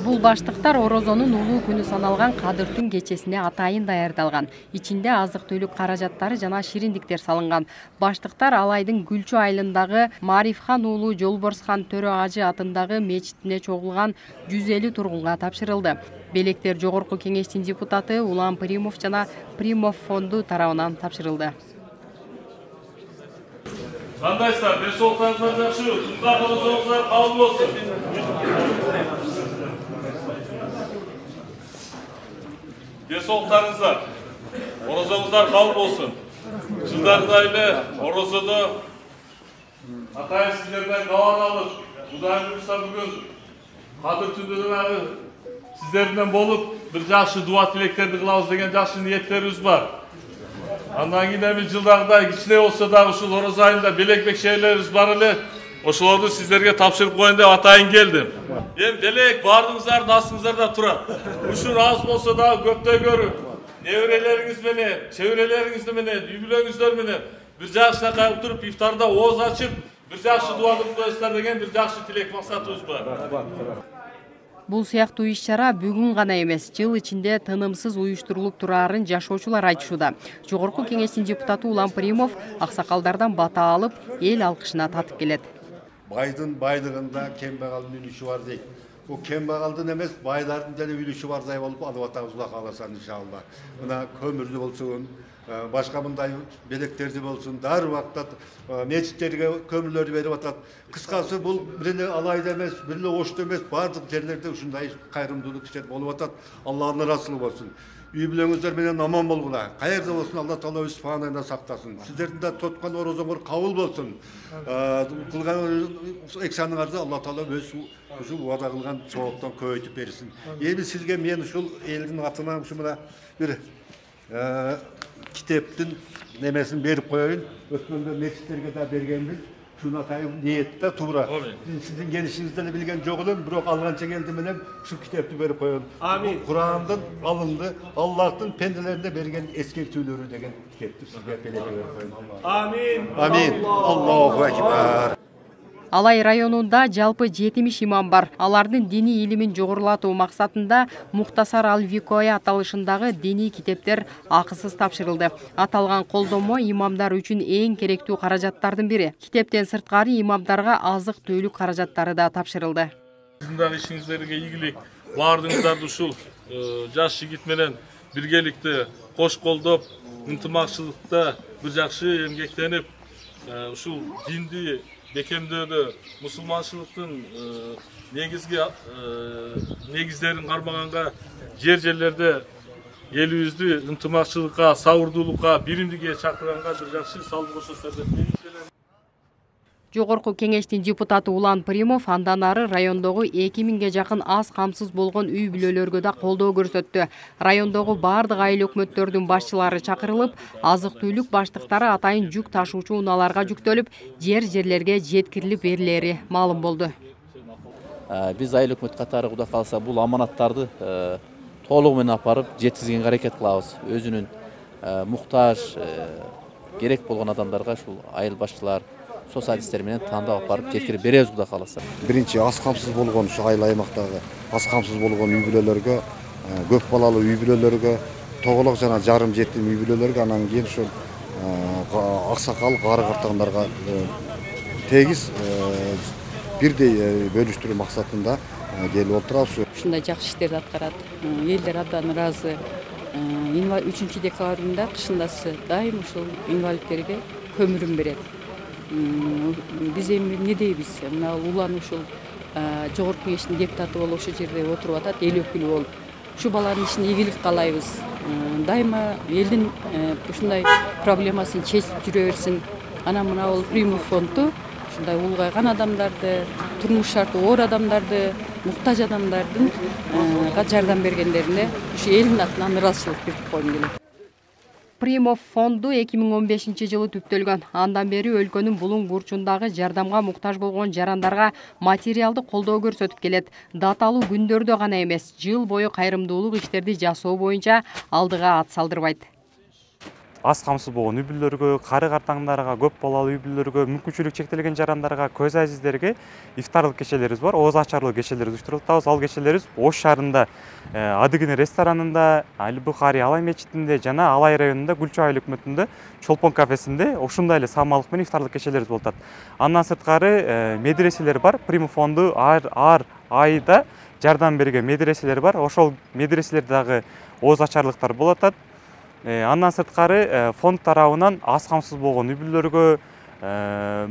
Бул баштыктар орозонун улуу күнү саналган Кадыр түн кечесине атайын даярдалган. Ичинде азык-түлүк каражаттары жана шириндиктер салынган. Баштыктар Алайдын Гүлчү айылындагы Марифхан уулу Жолборсхан Төрө Ажы атындагы мечитине чогулган 150 тургунга тапшырылды. Белектер Жогорку Кеңештин депутаты Улан Примов жана Примов фонду тарабынан тапшырылды. Кандайсыздар, денсаулыктарыңыздар жакшы, тунга орозоңуздар кабыл болсун. Денсаулыктарыңыздар, орозоңуздар кабыл болсун. Жылдардагы эле орозодо атайын сиздерден кабар алып, Кудайым буйруса бүгүн Кадыр түндө сиздерден болуп бир жакшы дуа тилектерди кылабыз деген жакшы ниеттерибиз бар. Андан кийин эми жылдагыдай кичине болсо дагы ушул орозо айында белек бекшейлерибиз бар эле. Ошолорду сиздерге тапшырып коеюн деп атайын келдим. Эми белек баардыгыңыздардын астыңыздарда турат. Ушун аз болсо дагы көптөй көрүп, неберелериңиз менен, чеберелериңиз менен, үй бүлөңүздөр менен бир жакшынакай отуруп ифтарда ооз ачып, бир жакшы дуа кыласыздар деген бир жакшы тилек максатыбыз бар. Бул сыяктуу иш-чара бүгүн гана эмес, жыл ичинде тынымсыз уюштурулуп турарын жашоочулар айтышууда. Жогорку Кеңештин депутаты Улан Примов аксакалдардан бата алып, эл алкышына татып келет. Байдын байдыгында кембагалдын үлүшү бар дейт. Бул кембагалдын эмес, байлардын деле үлүшү бардай болуп алып атабыз Алла кааласа иншалла. Мына көмүрдү болсун, башка мындай белектерди болсун, дар убакта мечиттерге көмүрлөрдү берип атат. Кыскасы бул бир эле Алайда эмес, бир эле Ошто эмес, бардык жерлерде ушундай кайрымдуулук иштер болуп атат. Алланын ыраазычылыгы болсун. Үй бүлөңүздөр менен аман болгула. Каерде болсун Алла Таала өз фанайында сактасын. Сиздердин да тоткон орозоңор кабыл болсун. Кылган эксаныңарды Алла Таала өз ушул убада кылган сооктон көбөйтүп берсин. Эми сизге мен ушул элдин атынан ушу мына бир китептин немесин берип коеюн. Өткөндө мечиттерге да бергенбиз. Шуну атайын ниетте туура. Сиздин келишиңизди эле билген жок элем, бирок алганча келдим элем, ушул китепти берип коеюн. Амин. Курандын алынды, Аллахтын пенделерине берген эскертүүлөрү деген китепти сизге берип коеюн. Амин. Амин. Аллаху акбар. Алай районунда жалпы 70 имам бар. Алардын диний илимин жогорулатуу максатында Мухтасар Ал-Викоя аталышындагы диний китептер акысыз тапшырылды. Аталган колдомо имамдар үчүн эң керектүү каражаттардын бири. Китептен сырткары имамдарга азык-түлүк каражаттары да тапшырылды. Сиздин дагы ишиңиздерге ийгилик, баардыгыңыздарды ушул жаш жигит менен биргеликте кош колдоп, ынтымакчылыкта бир жакшы эмгектенип, ушул динди бекемдөөдө мусулманчылыктын негиздерин кармаганга жерлерде элибизди ынтымакчылыкка, сабырдуулукка, биримдикке чакырганга бир жакшы салым кошосуздар деп менин. Жогорку Кеңештин депутаты Улан Примов андан ары райондогу 2000ге жакын аз камсыз болгон үй бүлөлөргө да колдоо көрсөттү. Райондогу бардык айыл өкмөттөрдүн башчылары чакырылып, азык-түлүк баштыктары атайын жүк ташуучу унааларга жүктөлүп, жерлерге жеткирилип берилери маалым болду. Биз айыл өкмөт катары Кудай кааласа бул аманаттарды толугу менен апарып жеткизгенге аракет кылабыз. Өзүнүн муктаж керек болгон адамдарга ушул айыл башчылар социалисттер менен тандап апарып жеткирип беребиз Кудай кааласа. Биринчи аз камсыз болгон ушу айыл аймактагы аз камсыз болгон үй бүлөлөргө, көп балалуу үй бүлөлөргө, тоголок жана жарым жетим үй бүлөлөргө, анан кийин ошол аксакал кары картагандарга тегиз бирдей бөлүштүрүү максатында келип отурабыз. Ушундай жакшы иштерди аткарат. Элдер абдан ыраазы. 3 декабрында кышындасы дайым ушул инвалидтерге көмүрүн берет. Биз эми эмне дейбиз? Мына Улан ушул Жогорку Кеңештин депутаты болуп ошол жерде отуруп атат, эл өкүлү болуп. Ушу баланын ишине ийгилик каалайбыз. Дайыма элдин ушундай проблемасын чечип жүрө берсин. Анан мына бул Примов фонду ушундай улгайган адамдарды, турмуш шарты оор адамдарды, муктаж адамдардын жардам бергендерине ушу элдин атынан ыраазычылык билдирип койгум келет. Примов фонду 2015 жылы түптөлгөн. Андан бери өлкөнүн булуң бурчундагы жардамга муктаж болгон жарандарга материалдык колдоо көрсөтүп келет. Даталуу күндөрдө гана эмес, жыл бою кайрымдуулук иштерди жасоо боюнча алдыга ат салдырбайт. аз камсыз болгон үй бүлөлөргө, кары картаңдарга, көп балалуу үй бүлөлөргө, мүмкүнчүлүгү чектелген жарандарга, көз азиздерге ифтарлык кечелерибиз бар, ооз ачарлык кечелерди уюштуруп атабыз. Ал кечелерибиз Ош шаарында Адыгене ресторанында, Али Бухари Алай мечитинде жана Алай районунда Гүлчү айыл өкмөтүндө Чолпон кафесинде ушундай эле саамалык менен ифтарлык кечелерибиз болуп атат. Андан сырткары медреселер бар. Примов фонду ар айда жардам берген медреселер бар. Ошол медреселерде дагы ооз ачарлыктар болуп атат. Андан сырткары фонд тарабынан аз камсыз болгон үй бүлөлөргө,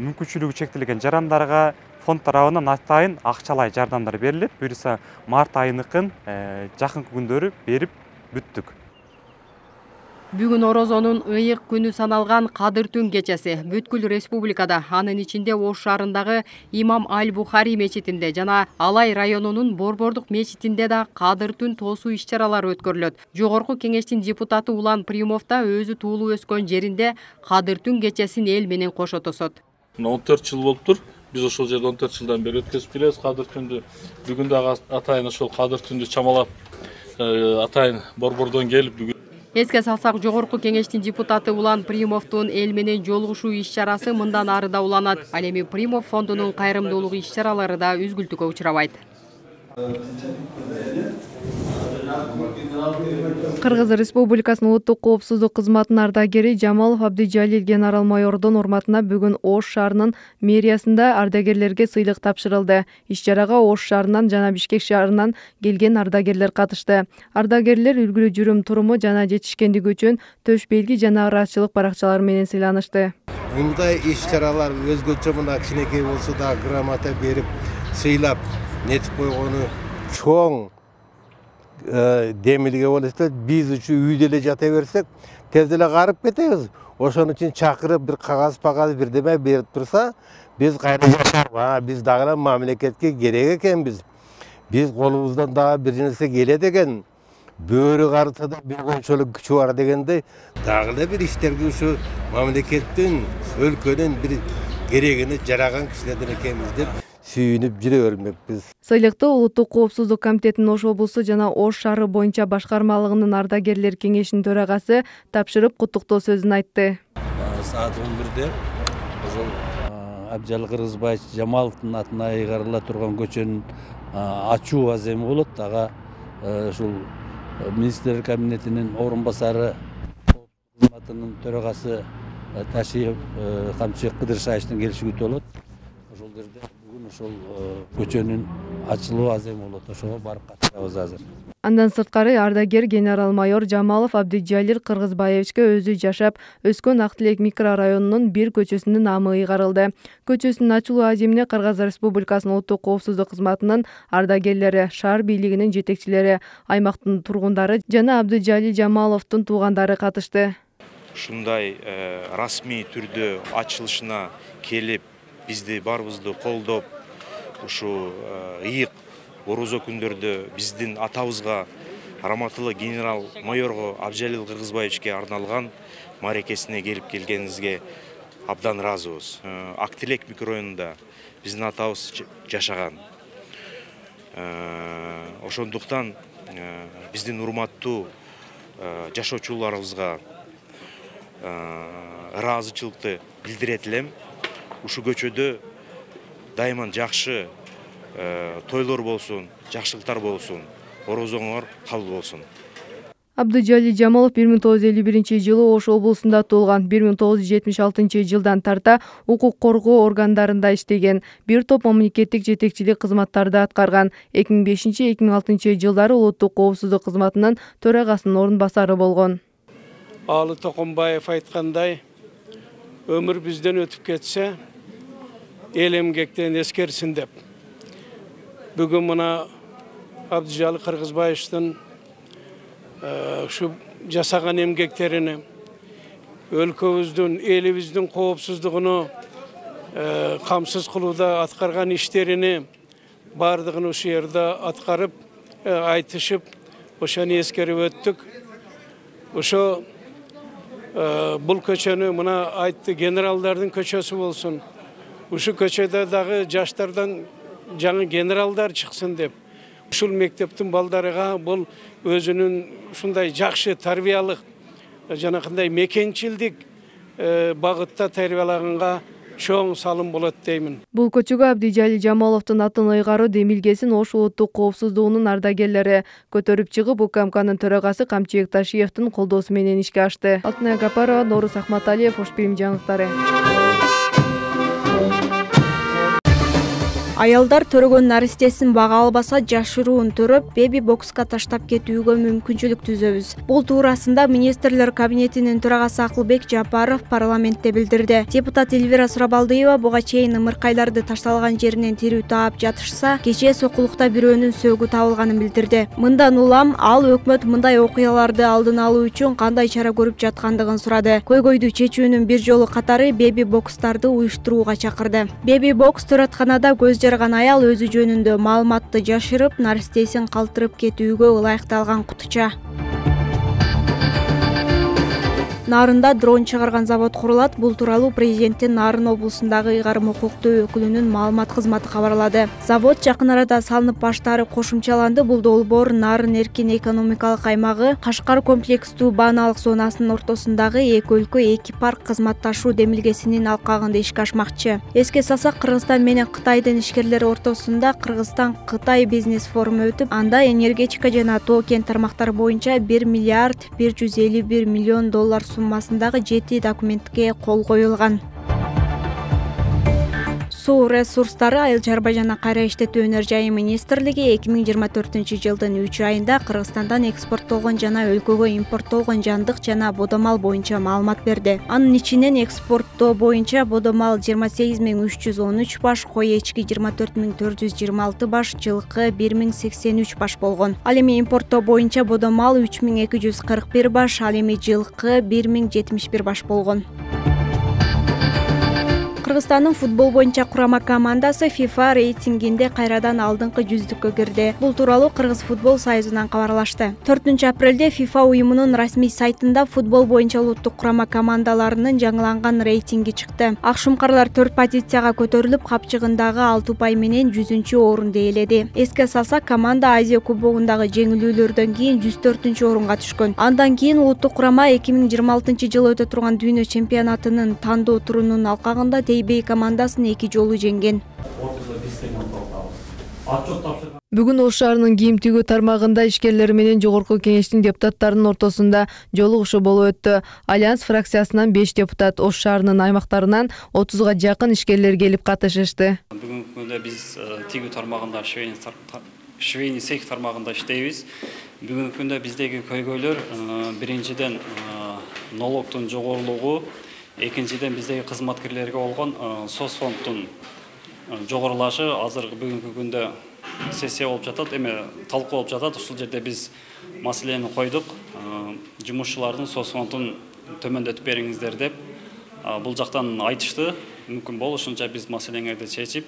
мүмкүнчүлүгү чектелген жарандарга фонд тарабынан атайын акчалай жардамдар берилип, буюрса март айыныкын жакынкы күндөрү берип бүттүк. Бүгүн Орозонун ыйык күнү саналган Кадыр түн кечеси бүткүл республикада, анын ичинде Ош шаарындагы Имам Аль-Бухари мечитинде жана Алай районунун Борбордук мечитинде да Кадыр түн тоосуу иш-чаралары өткөрүлөт. Жогорку кеңештин депутаты Улан Примов да өзү туулуп өскөн жеринде Кадыр түн кечесин эл менен кошо тосот. 14 жыл болуптур. Биз ошол жерде 14 жылдан бери өткөзүп келебиз Кадыр түндү. Бүгүн дагы атайын ошол Кадыр түндү чамалап атайын борбордон келип бүгүн. Эске салсак, жогорку кеңештин депутаты Улан Примовдун эл менен жолугушуу иш-чарасы мындан ары да уланат. Ал эми Примов фондунун кайрымдуулук иш-чаралары да үзгүлтүккө учурабайт. Кыргыз Республикасынын улуттук коопсуздук кызматынын ардагери Жамалов Абдыжалил генерал-майордун урматына бүгүн Ош шаарынын мэриясында ардагерлерге сыйлык тапшырылды. Иш-чарага Ош шаарынан жана Бишкек шаарынан келген ардагерлер катышты. Ардагерлер үлгүлүү жүрүм туруму жана жетишкендиги үчүн төш белги жана ыраазычылык баракчалары менен сыйланышты. Мындай иш-чаралар өзгөчө мына кичинекей болсо да грамота берип, сыйлап, нетип койгону чоң демилге болот. Биз үчүн үйдө эле жата берсек, тез эле карып кетебиз. Ошон үчүн чакырып бир кагаз бирдеме берип турса, биз кайра жашап, биз дагы мамлекетке керек экенбиз. Биз колубуздан дагы бир нерсе келет экен. Бөөрү карыса да бир койчолук күчү бар дегендей, дагы эле бир иштерге ушу мамлекеттин, өлкөнүн бир керегине жараган кишилерден экенбиз деп сүйүнүп жүрө бермекпиз. Сыйлыкты Улуттук коопсуздук комитетинин Ош облусу жана Ош шаары боюнча башкармалыгынын ардагерлер кеңешинин төрагасы тапшырып куттуктоо сөзүн айтты. Саат 11-де ошол Абдыжалил Кыргызбаевич Жамаловдун атына ыйгарыла турган көчөнүн ачуу аземи болот. Ага ушул министрлер кабинетинин орун басары кызматынын төрагасы Ташиев Камчыбек Кыдыршаевичтин келиши күтүп болот. Ошол жерде бүгүн ошол көчөнүн ачылуу аземи болот. Ошого барып катышабыз азыр. Андан сырткары ардагер генерал-майор Жамалов Абдыжалил Кыргызбаевичке өзү жашап өскөн Актилек микрорайонунун бир көчөсүнүн намы ыйгарылды. Көчөсүнүн ачылуу аземине Кыргыз Республикасынын улуттук коопсуздук кызматынын ардагерлери, шаар бийлигинин жетекчилери, аймактын тургундары жана Абдыжалил Жамаловдун туугандары катышты. Ушундай расмий түрдө ачылышына келип, бизди барыбызды колдоп, ушу ыйык орозо күндөрдө биздин атабызга, раматылы генерал-майорго Абдыжалил Кыргызбаевичке арналган мааракесине келип келгениңизге абдан ыраазыбыз. Актилек микрорайонунда биздин атабыз жашаган. Ошондуктан биздин урматтуу жашоочуларыбызга ыраазычылыкты билдирет элем. Ушу көчөдө дайыман жакшы тойлор болсун, жакшылыктар болсун, орозоңор кабыл болсун. Абдыжалил Жамалов 1951-жылы Ош облусунда туулган. 1976-жылдан тарта укук коргоо органдарында иштеген. Бир топ мамлекеттик жетекчилик кызматтарды аткарган. 2005-2006 жылдары улуттук коопсуздук кызматынын төрагасынын орун басары болгон. Алы Токомбаев айткандай, өмүр бизден өтүп кетсе, эл эмгектен эскерсин деп. Бүгүн мына Абдыжалил Кыргызбаевичтин ушу жасаган эмгектерини, өлкөбүздүн, элибиздин коопсуздугуну камсыз кылууда аткарган иштерини бардыгын ушу жерде аткарып, айтышып, ошону эскерип өттүк. Ошо бул көчөнү мына айтты, генералдардын көчөсү болсун. Ушу көчөдө дагы жаштардан жаңы генералдар чыксын деп. Ушул мектептин балдарыга бул өзүнүн ушундай жакшы тарбиялык жанакындай мекенчилдик багытта тарбиялаганга чоң салым болот деймин. Бул көчөгө Абдижали Жамаловдун атын ыйгаруу демилгесин Ош улуттук коопсуздугунун ардагерлери көтөрүп чыгып, УКМКнын төрагасы Камчыбек Ташиевдин колдоосу менен ишке ашты. Алтынай Гапарова, Норус Ахматалиев, Ош Бирим жаңылыктары. Аялдар төрөгөн наристесин бага албаса жашыруун төрөп, беби бокска таштап кетүүгө мүмкүнчүлүк түзөбүз. Бул туурасында министрлер кабинетинин төрагасы Акылбек Жапаров парламентте билдирди. Депутат Эльвира Сурабалдыева буга чейин ымыркайларды ташталган жеринен тирүү таап жатышса, кечээ Сокулукта бирөөнүн сөөгү табылганын билдирди. Мындан улам ал өкмөт мындай окуяларды алдын алуу үчүн кандай чара көрүп жаткандыгын сурады. Көйгөйдү чечүүнүн бир жолу катары беби бокстарды уюштурууга чакырды. Беби бокс төрөтканада көз жарган аял өзү жөнүндө маалыматты жашырып, наристесин калтырып кетүүгө ылайыкталган кутуча. Нарында дрон чыгарган завод курулат. Бул тууралуу президенттин Нарын облусундагы ыйгарым укуктуу өкүлүнүн маалымат кызматы кабарлады. Завод жакын арада салынып баштаары кошумчаланды. Бул долбоор Нарын эркин экономикалык аймагы Кашкар комплекстүү бааналык зонасынын ортосундагы эки өлкө эки парк кызматташуу демилгесинин алкагында ишке ашмакчы. Эске салсак, Кыргызстан менен Кытайдын ишкерлери ортосунда Кыргызстан-Кытай бизнес форуму өтүп, анда энергетика жана тоо кен тармактары боюнча 1 миллиард 151 миллион доллар суммасындагы 7 документке кол коюлган. Суу ресурстары, айыл чарба жана кайра иштетүү жайы министрлиги 2024-жылдын 3 айында Кыргызстандан экспорттолгон жана өлкөгө импорттолгон жандык жана бодомал боюнча маалымат берди. Анын ичинен экспорттоо боюнча бодомал 28313 баш, кой эчки 24426 баш, жылкы 1083 баш болгон. Ал эми импорттоо боюнча бодомал 3241 баш, ал эми жылкы 1071 баш болгон. Кыргызстандын футбол боюнча курама командасы FIFA рейтингинде кайрадан алдыңкы 100-дүккө кирди. Бул тууралуу Кыргыз футбол союзунан кабарлашты. 4-апрелде FIFA уюмунун расмий сайтында футбол боюнча улуттук курама командаларынын жаңыланган рейтинги чыкты. Акшумкарлар 4 позицияга көтөрүлүп, капчыгындагы 6 упай менен 100-орунду ээледи. Эске салсак, команда Азия кубогундагы жеңилүүлөрдөн кийин 104-орунга түшкөн. Андан кийин улуттук курама 2026-жылы өтө турган дүйнө чемпионатынын тандоо турунун алкагында Бей командасын 2 жолу жеңген. Бүгүн Ош шаарынын кийим тигүү тармагында ишкерлери менен жогорку кеңештин депутаттарынын ортосунда жолугушуу болуп өттү. Альянс фракциясынан 5 депутат, Ош шаарынын аймактарынан 30га жакын ишкерлер келип катышышты. Бүгүнкү күндө биз тигүү тармагында, швейный цех тармагында иштейбиз. Бүгүнкү күндө биздеги көйгөйлөр биринчиден налогтун жогорулугу, экинчиден биздеги кызматкерлерге болгон соцфонддун жогорулашы. Азыр бүгүнкү күндө сессия болуп жатат, талкуу болуп жатат. Ушул жерде биз маселени койдук. Жумушчулардын соцфондун төмөндөтүп бериңиздер деп. Бул жактан айтышты. Мүмкүн болушунча биз маселеңерди чечип,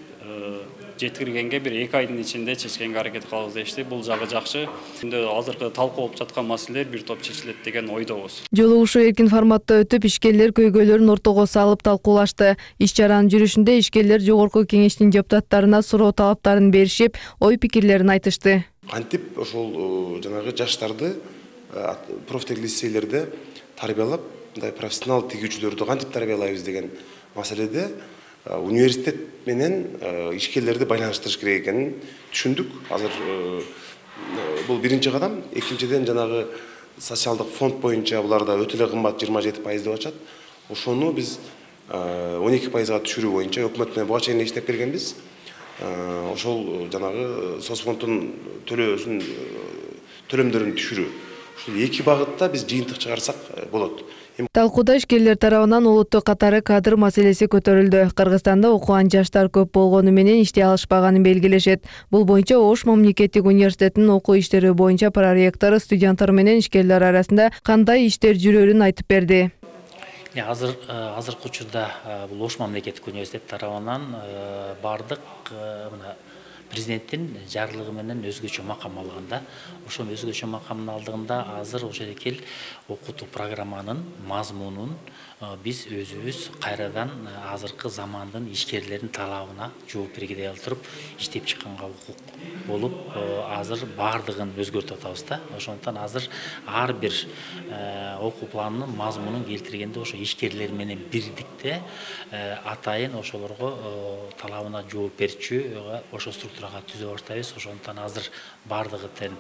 жеткиргенге бир 2 айдын ичинде чечкенге аракет кылабыз дешти. Бул жагы жакшы. Азыркы талкуу болуп жаткан маселелер бир топ чечилет деген ойдобуз. Жолугушуу эркин форматта өтүп, ишкерлер көйгөйлөрүн ортого салып талкуулашты. Иш-чаранын жүрүшүндө ишкерлер жогорку кеңештин депутаттарына суроо талаптарын беришип, ой пикирлерин айтышты. Кантип ошол жанагы жаштарды, профтех-лицейлерди тарбиялап, мындай профессионал тигүүчүлөрдү кантип тарбиялайбыз деген маселеде университет менен ишкерлерди байланыштырыш керек экенин түшүндүк. Азыр бул биринчи кадам. Экинчиден жанагы социалдык фонд боюнча буларда өтө эле кымбат 27% деп атышат. Ошону биз 12%га түшүрүү боюнча өкмөт менен буга чейин иштеп келгенбиз. Ошол жанагы соцфонддун төлөмдөрүн түшүрүү. Ушул 2 багытта биз жыйынтык чыгарсак болот. Талкууда ишкерлер тарабынан улуттук катары кадр маселеси көтөрүлдү. Кыргызстанда окуган жаштар көп болгону менен иштей алышпаганын белгилешет. Бул боюнча Ош мамлекеттик университетинин окуу иштери боюнча проректору студенттар менен ишкерлер арасында кандай иштер жүрөрүн айтып берди. Азыркы учурда бул Ош мамлекеттик университет тарабынан бардык президенттин жарлыгы менен өзгөчө макам алганда, ошол өзгөчө макамдын алдыгында азыр ошол окутуу программанын мазмунун биз өзүбүз кайрадан азыркы замандын ишкерлердин талабына жооп бергидей кылып иштеп чыкканга укук болуп азыр баардыгын өзгөртүп атабыз да. Ошондуктан азыр ар бир окуу планынын мазмунун келтиргенде ошо ишкерлер менен бирдикте атайын ошолорго талабына жооп берчү ошо структурага түзө баштайбыз. Ошондуктан азыр баардыгы тең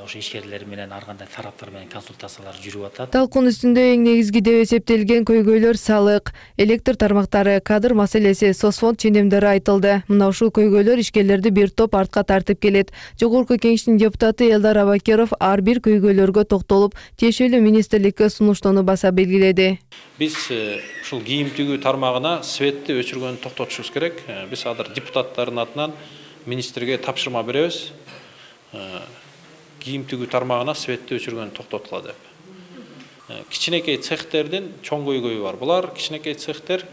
ошо ишкерлер менен ар кандай тараптар менен консультациялар жүрүп атат. Талкуун үстүндө эң негизги деп эсептелген көйгөйлөр салык, электр тармактары, кадр маселеси, соцфонд ченемдери айтылды. Мына ушул көйгөйлөр ишкерлерди бир топ артка тартып келет. Жогорку кеңештин депутаты Элдар Абакеров ар бир көйгөйлөргө токтолуп, тиешелүү министрликке сунуштоону баса белгиледи. Биз ушул кийим тигүү тармагына светти өчүргөндү токтотушубуз керек. Биз азыр депутаттардын атынан министрге тапшырма беребиз. Кийим тигүү тармагына светти өчүргөндү токтотула деп. Кичинекей цехтердин чоң көйгөйү бар. Булар кичинекей цехтер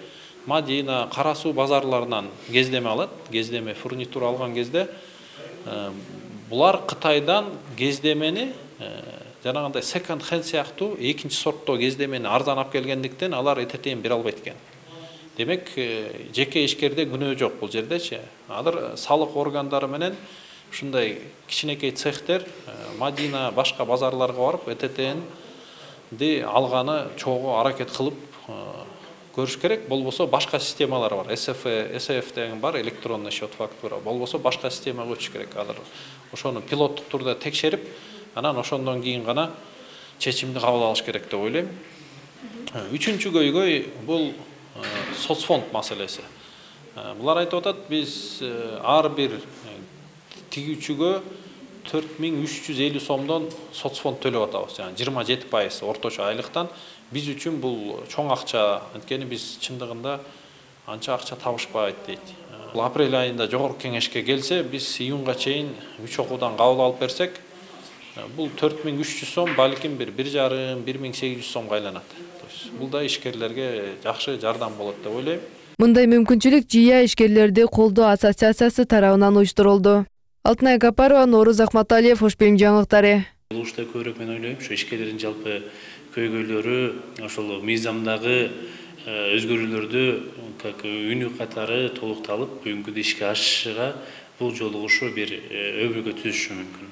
Мадина, Кара Суу базарларынан кездеме алат. Кездеме фурнитура алган кезде булар Кытайдан кездемени жанагындай second hand сыяктуу экинчи сорттоо кездемени арзан алып келгендиктен алар этетейин бере албайт экен. Демек, жеке ишкерде күнөө жок бул жердечи. Азыр салык органдары менен ушундай кичинекей цехтер Мадина башка базарларга барып этетейинди алганы чогуу аракет кылып көрүш керек. Болбосо башка системалар бар. SF деген бар, электронный счет фактура. Болбосо башка системага өтүш керек. Азыр ошону пилоттук турда текшерип, анан ошондон кийин гана чечимди кабыл алыш керек деп ойлойм. Үчүнчү көйгөй бул соцфонд маселеси. Булар айтып атат, биз ар бир тигүүчүгө 4350 сомдон соцфонд төлөп атабыз. Yani 27% орточо айлыктан. Биз үчүн бул чоң акча, анткени биз чындыгында анча акча табышпайт дейт. Бул апрель айында жогорку кеңешке келсе, биз июнга чейин 3 окуудан кабыл алып берсек, бул 4300 сом, балким 1,5-1800 сомго айланат. Бул да ишкерлерге жакшы жардам болот деп ойлойм. Мындай мүмкүнчүлүк Жия ишкерлерди колдоо ассоциациясы тарабынан уюштурулду. Алтынай Гапарова, Нооруз Акматалиев, Ош БМ жаңылыктары. Бул ушта көбүрөөк мен ойлойм, ошо ишкерлердин жалпы көйгөйлөрү, ошол мыйзамдагы өзгөрүүлөрдү как үнү катары толукталып, бүгүнкү ишке ашышыга бул жолу ошо бир өбүргө түзүшү мүмкүн.